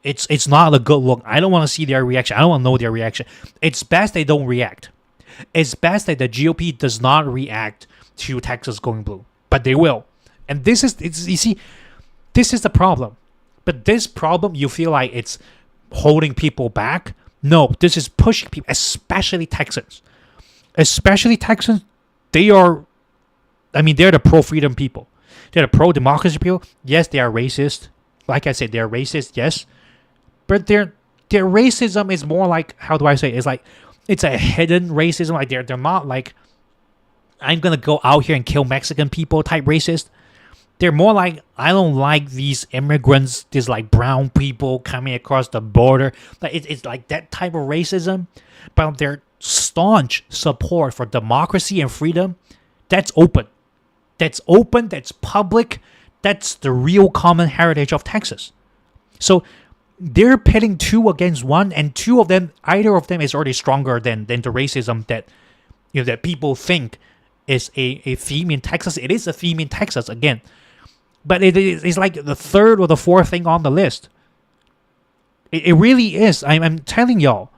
it's not a good look. I don't want to see their reaction. I don't want to know their reaction. It's best they don't react. It's best that the GOP does not react to Texas going blue. But they will. And this is the problem. But this problem, you feel like it's holding people back. No, this is pushing people, especially Texans. They're the pro-freedom people. They're the pro-democracy people. Yes, they are racist. Like I said, they're racist, yes. But their racism is more like, how do I say it? It's like, it's a hidden racism. Like, they're not like I'm gonna go out here and kill Mexican people type racist. They're more like, I don't like these immigrants, these like brown people coming across the border. Like it's like that type of racism, but their staunch support for democracy and freedom, that's open. That's open, that's public, that's the real common heritage of Texas. So they're pitting two against one, and two of them, either of them is already stronger than the racism that that people think is a theme in Texas. It is a theme in Texas again. But it's like the third or the fourth thing on the list. It really is. I'm telling y'all.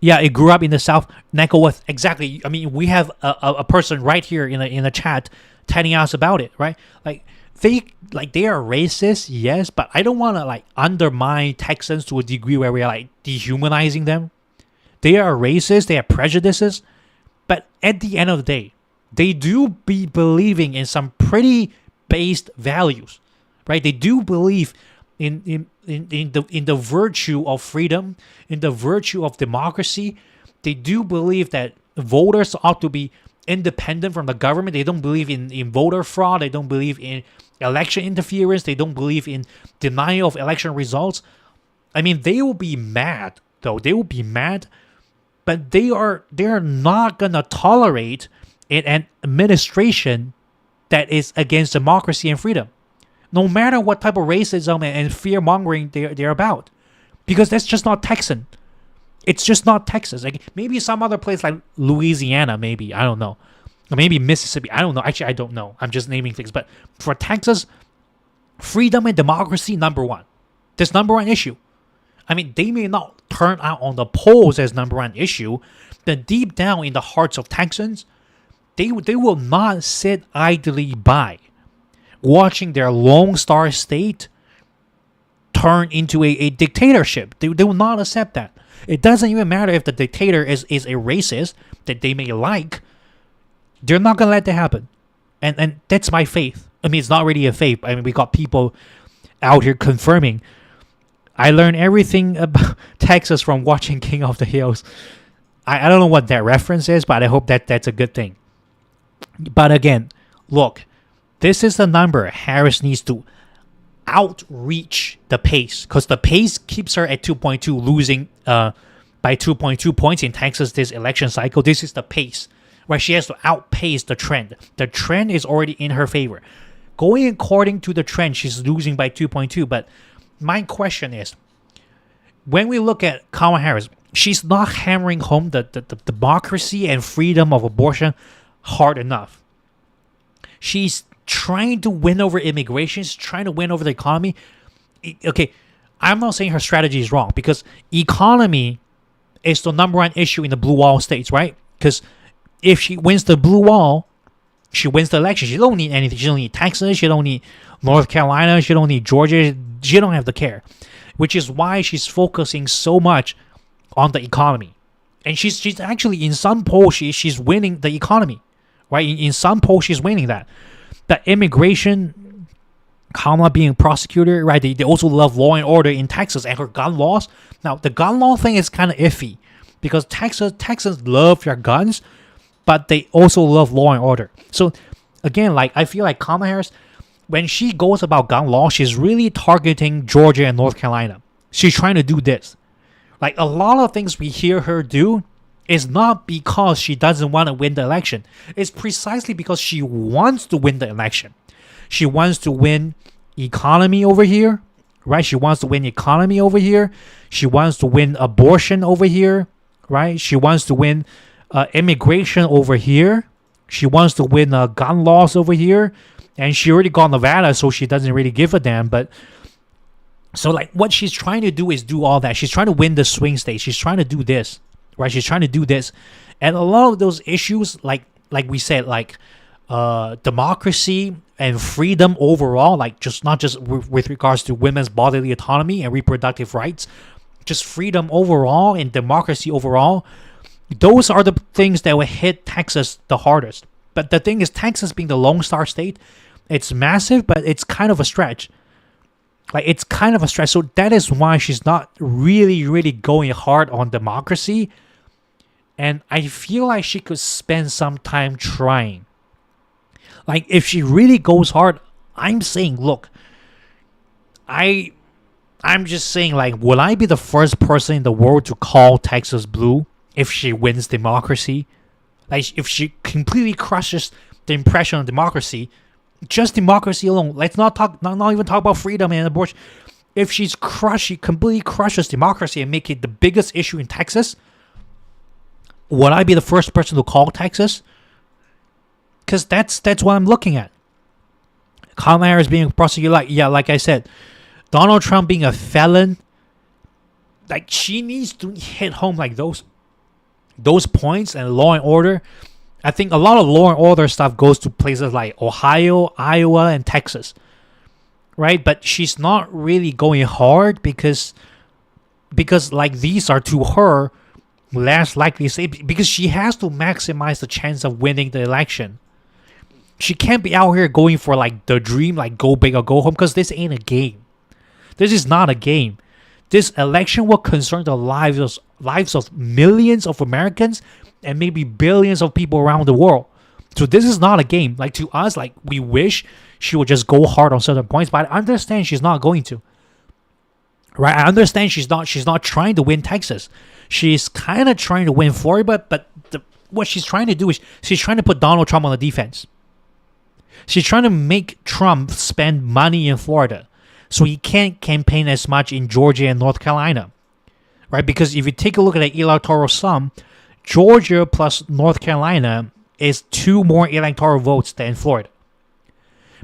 Yeah, it grew up in the South neck of woods. Exactly. I mean, we have a person right here in the chat telling us about it, right? Like they are racist, yes, but I don't want to like undermine Texans to a degree where we are like dehumanizing them. They are racist. They have prejudices, but at the end of the day, they do be believing in some pretty based values, right? They do believe in the virtue of freedom, in the virtue of democracy. They do believe that voters ought to be independent from the government. They don't believe in voter fraud. They don't believe in election interference. They don't believe in denial of election results. I mean, they will be mad, though. They will be mad, but they're not gonna tolerate an administration that is against democracy and freedom, no matter what type of racism and fear-mongering they're about, because that's just not Texan. It's just not Texas. Like maybe some other place like Louisiana, maybe, I don't know, or maybe Mississippi, I don't know. Actually, I don't know. I'm just naming things. But for Texas, freedom and democracy, number one. This number one issue. I mean, they may not turn out on the polls as number one issue, but deep down in the hearts of Texans, they will not sit idly by watching their Lone Star State turn into a dictatorship. They will not accept that. It doesn't even matter if the dictator is a racist that they may like. They're not going to let that happen. And that's my faith. I mean, it's not really a faith. I mean, we got people out here confirming. I learned everything about Texas from watching King of the Hills. I don't know what that reference is, but I hope that's a good thing. But again, look, this is the number Harris needs to outreach the pace, because the pace keeps her at 2.2, losing by 2.2 points in Texas this election cycle. This is the pace, right? She has to outpace the trend. The trend is already in her favor. Going according to the trend, she's losing by 2.2. But my question is, when we look at Kamala Harris, she's not hammering home the democracy and freedom of abortion hard enough. She's trying to win over immigration. She's trying to win over the economy. Okay, I'm not saying her strategy is wrong, because economy is the number one issue in the blue wall states, right? Because if she wins the blue wall, she wins the election. She don't need anything. She don't need Texas. She don't need North Carolina. She don't need Georgia. She don't have to care, which is why she's focusing so much on the economy. And she's actually, in some polls, she's winning the economy, right? In some polls, she's winning that. The immigration, Kamala being prosecutor, right? They also love law and order in Texas, and her gun laws. Now, the gun law thing is kind of iffy, because Texans love their guns, but they also love law and order. So, again, like I feel like Kamala Harris, when she goes about gun law, she's really targeting Georgia and North Carolina. She's trying to do this. Like a lot of things we hear her do is not because she doesn't want to win the election. It's precisely because she wants to win the election. She wants to win economy over here, right? She wants to win economy over here. She wants to win abortion over here, right? She wants to win immigration over here. She wants to win gun laws over here. And she already got Nevada, so she doesn't really give a damn. But so like what she's trying to do is do all that. She's trying to win the swing state. She's trying to do this, right? She's trying to do this. And a lot of those issues, like we said, like democracy and freedom overall, like just not just with regards to women's bodily autonomy and reproductive rights, just freedom overall and democracy overall, those are the things that will hit Texas the hardest. But the thing is, Texas being the Lone Star State, it's massive, but it's kind of a stretch. Like, it's kind of a stretch. So that is why she's not really, really going hard on democracy And I feel like she could spend some time trying. Like, if she really goes hard, I'm saying, look, I'm just saying, like, will I be the first person in the world to call Texas blue if she wins democracy? Like, if she completely crushes the impression of democracy, just democracy alone. Let's not even talk about freedom and abortion. If she completely crushes democracy and make it the biggest issue in Texas, would I be the first person to call Texas? Because that's what I'm looking at. Kamala Harris being prosecuted, like I said, Donald Trump being a felon, like, she needs to hit home like those points. And law and order, I think a lot of law and order stuff goes to places like Ohio, Iowa, and Texas, right? But she's not really going hard because like, these are, to her, less likely, because she has to maximize the chance of winning the election. She can't be out here going for, like, the dream, like, go big or go home, because this ain't a game. This is not a game. This election will concern the lives of millions of Americans and maybe billions of people around the world. So this is not a game. Like, to us, like, we wish she would just go hard on certain points, but I understand she's not going to. Right? I understand she's not trying to win Texas. She's kind of trying to win Florida, but what she's trying to do is she's trying to put Donald Trump on the defense. She's trying to make Trump spend money in Florida so he can't campaign as much in Georgia and North Carolina. Right? Because if you take a look at the electoral sum, Georgia plus North Carolina is 2 more electoral votes than Florida.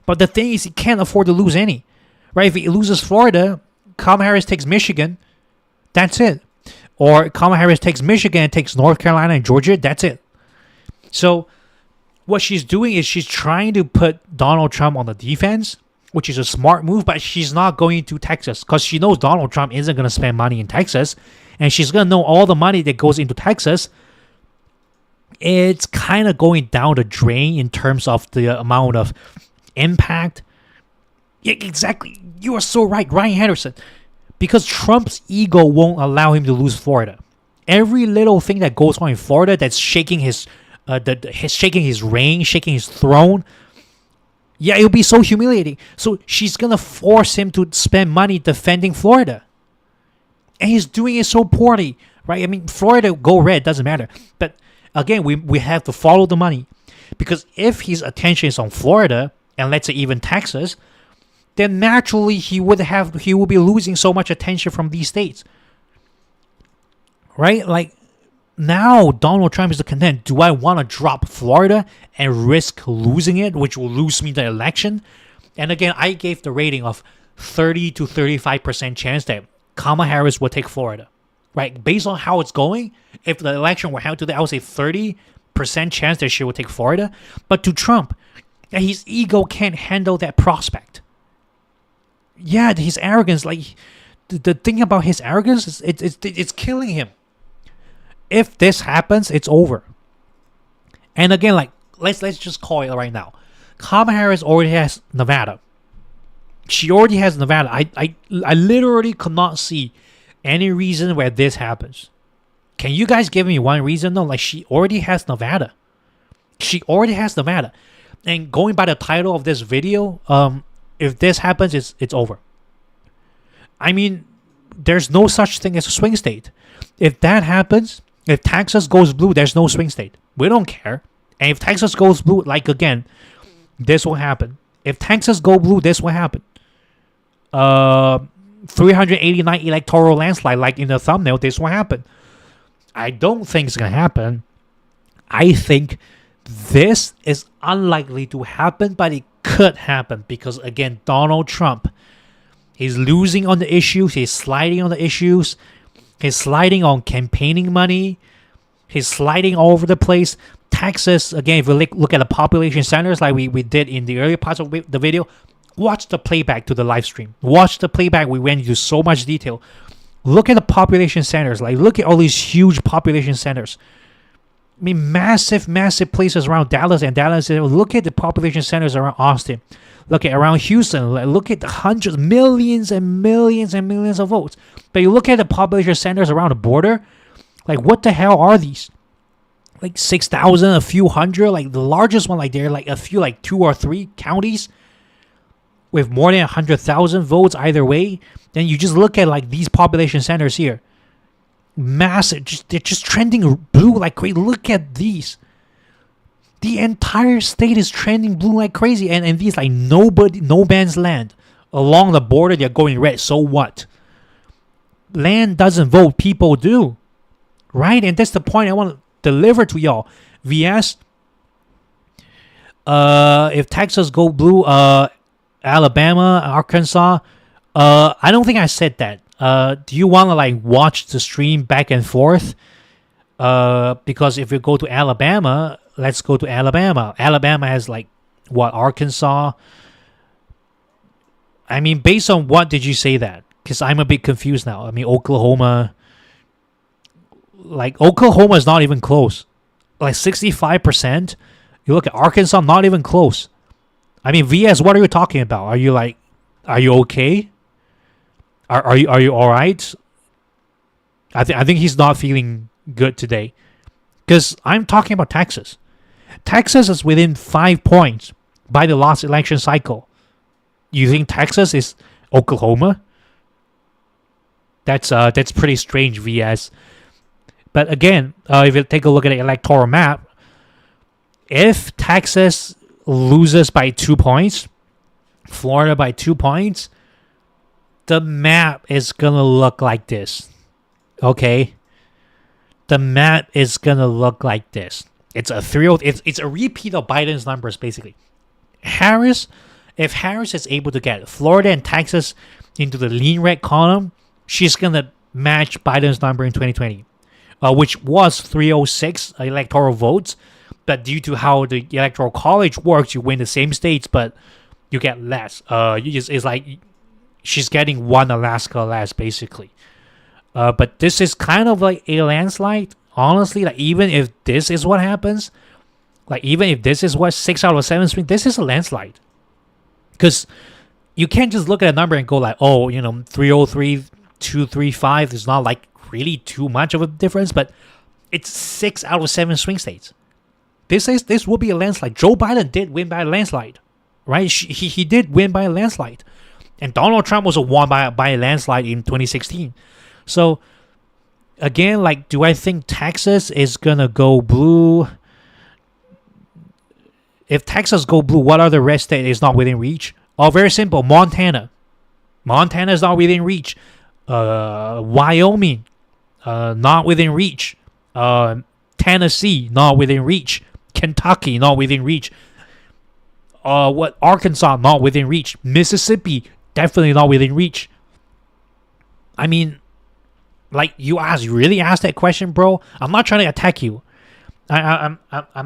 But the thing is, he can't afford to lose any. Right? If he loses Florida, Kamala Harris takes Michigan, that's it. Or Kamala Harris takes Michigan and takes North Carolina and Georgia, that's it. So what she's doing is she's trying to put Donald Trump on the defense, which is a smart move, but she's not going to Texas because she knows Donald Trump isn't going to spend money in Texas, and she's going to know all the money that goes into Texas, it's kind of going down the drain in terms of the amount of impact. Yeah, exactly. You are so right, Ryan Henderson. Because Trump's ego won't allow him to lose Florida. Every little thing that goes on in Florida that's shaking his reign, shaking his throne, yeah, it'll be so humiliating. So she's gonna force him to spend money defending Florida, and he's doing it so poorly, right? I mean, Florida go red, doesn't matter. But again, we have to follow the money, because if his attention is on Florida and let's say even Texas, then naturally he will be losing so much attention from these states. Right? Like, now Donald Trump is the contender. Do I want to drop Florida and risk losing it, which will lose me the election? And again, I gave the rating of 30 to 35% chance that Kamala Harris will take Florida. Right? Based on how it's going, if the election were held today, I would say 30% chance that she will take Florida. But to Trump, his ego can't handle that prospect. Yeah, his arrogance, like, the thing about his arrogance is it's killing him. If this happens, it's over. And again, like, let's just call it right now. Kamala Harris already has Nevada. She already has Nevada. I literally could not see any reason where this happens. Can you guys give me one reason? No, like, she already has Nevada. She already has Nevada. And going by the title of this video, if this happens, it's over. I mean, there's no such thing as a swing state. If that happens, if Texas goes blue, there's no swing state. We don't care. And if Texas goes blue, like, again, this will happen. If Texas go blue, this will happen. 389 electoral landslide, like in the thumbnail, this will happen. I don't think it's going to happen. I think this is unlikely to happen, but it could happen because, again, Donald Trump, he's losing on the issues, he's sliding on the issues, he's sliding on campaigning money, he's sliding all over the place. Texas, again, if we look at the population centers like we did in the earlier parts of the video, watch the playback to the live stream. Watch the playback. We went into so much detail. Look at the population centers. Like, look at all these huge population centers. I mean, massive places around Dallas and Dallas. Look at the population centers around Austin. Look at around Houston. Look at the hundreds, millions and millions and millions of votes. But you look at the population centers around the border, like, what the hell are these? like 6,000, a few hundred. Like the largest one, like there, like a few, like 2 or 3 counties with more than 100,000 votes either way. Then you just look at like these population centers here, massive. They're just trending blue like crazy. Look at these. The entire state is trending blue like crazy, and these like no man's land along the border. They're going red. So what? Land doesn't vote, people do, right? And that's the point I want to deliver to y'all. VS, if Texas go blue, Alabama, Arkansas, I don't think I said that. Do you want to like watch the stream back and forth? Because if you go to Alabama, let's go to Alabama. Alabama has like what, Arkansas? I mean, based on what did you say that? Because I'm a bit confused now. I mean, Oklahoma, like Oklahoma is not even close. Like 65%. You look at Arkansas, not even close. I mean, VS, what are you talking about? Are you okay? Are you all right? I think he's not feeling good today. Because I'm talking about Texas. Texas is within 5 points by the last election cycle. You think Texas is Oklahoma? That's pretty strange, VS. But again, if you take a look at the electoral map, if Texas loses by 2 points, Florida by 2 points, the map is gonna look like this. Okay? The map is gonna look like this. It's a 3-0. It's a repeat of Biden's numbers, basically. If Harris is able to get Florida and Texas into the lean red column, she's gonna match Biden's number in 2020, which was 306 electoral votes. But due to how the electoral college works, you win the same states, but you get less. It's like she's getting one Alaska less, basically. But this is kind of like a landslide. Honestly, like even if this is what happens, like even if this is what 6 out of 7 swing, this is a landslide. Because you can't just look at a number and go like, oh, 303, 235 is not like really too much of a difference, but it's 6 out of 7 swing states. This will be a landslide. Joe Biden did win by a landslide, right? He did win by a landslide. And Donald Trump also won by a landslide in 2016. So, again, like, do I think Texas is going to go blue? If Texas go blue, what other red state is not within reach? Oh, very simple. Montana. Montana is not within reach. Wyoming, not within reach. Tennessee, not within reach. Kentucky, not within reach. Arkansas, not within reach. Mississippi, definitely not within reach. I mean, like you really asked that question, bro. I'm not trying to attack you. I'm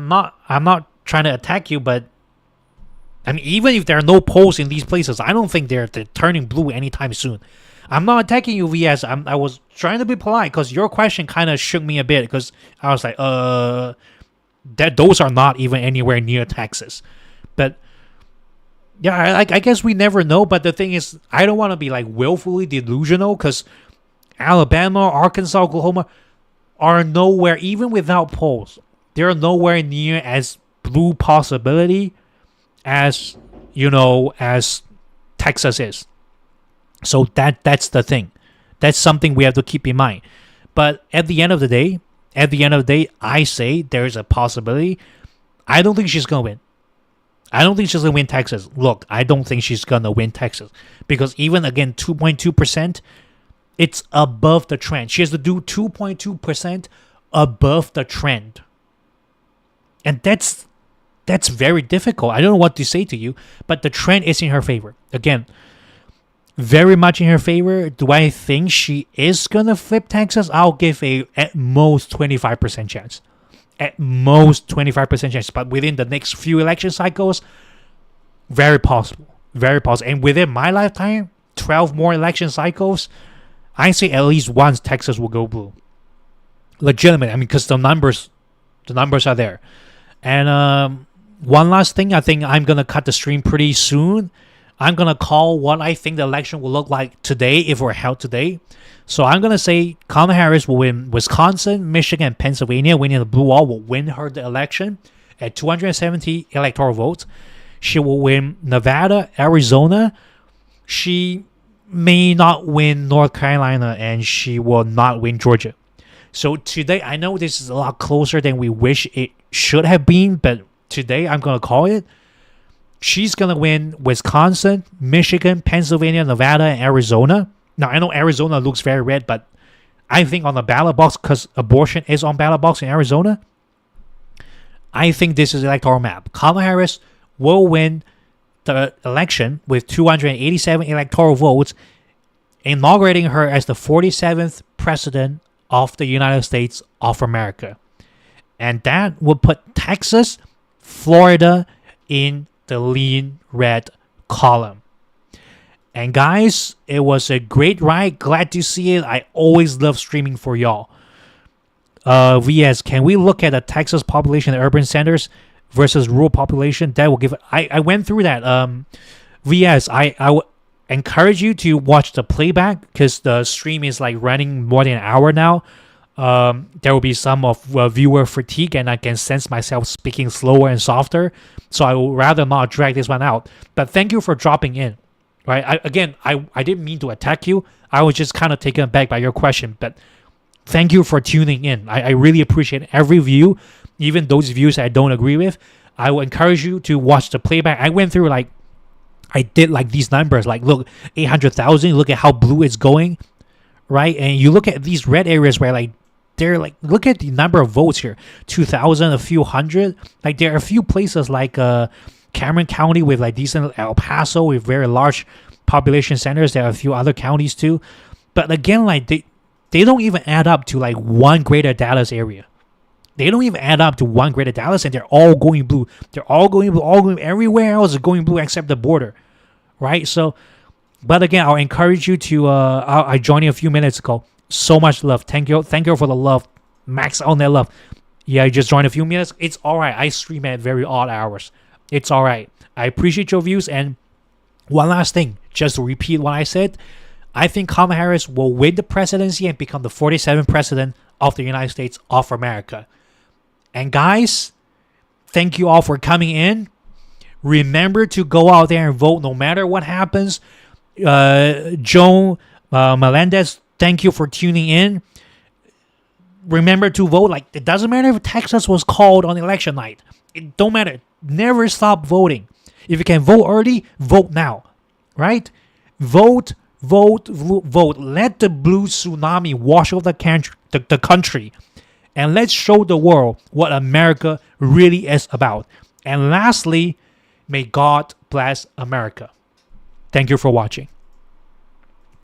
not trying to attack you, but I mean, even if there are no polls in these places, I don't think they're turning blue anytime soon. I'm not attacking you, VS. I was trying to be polite because your question kind of shook me a bit because I was like, that those are not even anywhere near Texas. But yeah, I guess we never know. But the thing is, I don't want to be like willfully delusional because Alabama, Arkansas, Oklahoma are nowhere, even without polls, they're nowhere near as blue possibility as as Texas is. So that's the thing. That's something we have to keep in mind. But at the end of the day, I say there's a possibility. I don't think she's gonna win. I don't think she's gonna win Texas. Look, I don't think she's gonna win Texas because even again 2.2%, it's above the trend. She has to do 2.2% above the trend, and that's very difficult. I don't know what to say to you, but the trend is in her favor. Again, very much in her favor. Do I think she is gonna flip Texas? I'll give at most 25% chance. At most 25% chance. But within the next few election cycles, very possible. Very possible. And within my lifetime, 12 more election cycles, I say at least once Texas will go blue. Legitimate. I mean, because the numbers are there. And one last thing, I think I'm gonna cut the stream pretty soon. I'm going to call what I think the election will look like today if we're held today. So I'm going to say Kamala Harris will win Wisconsin, Michigan, and Pennsylvania. Winning the blue wall will win her the election at 270 electoral votes. She will win Nevada, Arizona. She may not win North Carolina, and she will not win Georgia. So today, I know this is a lot closer than we wish it should have been, but today I'm going to call it. She's going to win Wisconsin, Michigan, Pennsylvania, Nevada, and Arizona. Now, I know Arizona looks very red, but I think on the ballot box, because abortion is on ballot box in Arizona, I think this is electoral map. Kamala Harris will win the election with 287 electoral votes, inaugurating her as the 47th president of the United States of America. And that would put Texas, Florida in the lean red column. And guys, it was a great ride. Glad to see it. I always love streaming for y'all. VS, can we look at the Texas population in urban centers versus rural population? That will give it. I went through that. VS, I would encourage you to watch the playback because the stream is like running more than an hour now. There will be some of viewer fatigue, and I can sense myself speaking slower and softer. So I would rather not drag this one out. But thank you for dropping in. Right? I didn't mean to attack you. I was just kind of taken aback by your question. But thank you for tuning in. I really appreciate every view, even those views I don't agree with. I will encourage you to watch the playback. I went through I did these numbers. Look, 800,000. Look at how blue it's going, right? And you look at these red areas where they're look at the number of votes here. 2,000, a few hundred. There are a few places like Cameron County with decent, El Paso with very large population centers. There are a few other counties too. But again, they don't even add up to one greater Dallas area. They don't even add up to one greater Dallas, and they're all going blue. They're all going blue. All going everywhere else is going blue except the border, right? So, but again, I'll encourage you to. I joined you a few minutes ago. So much love. Thank you for the love. Max on that love. Yeah, you just joined a few minutes. It's all right. I stream at very odd hours. It's all right. I appreciate your views. And one last thing, just to repeat what I said, I think Kamala Harris will win the presidency and become the 47th president of the United States of America. And guys, thank you all for coming in. Remember to go out there and vote no matter what happens. Joe Melendez, thank you for tuning in. Remember to vote. It doesn't matter if Texas was called on election night. It don't matter. Never stop voting. If you can vote early, vote now. Right? Vote. Let the blue tsunami wash over the country. And let's show the world what America really is about. And lastly, may God bless America. Thank you for watching.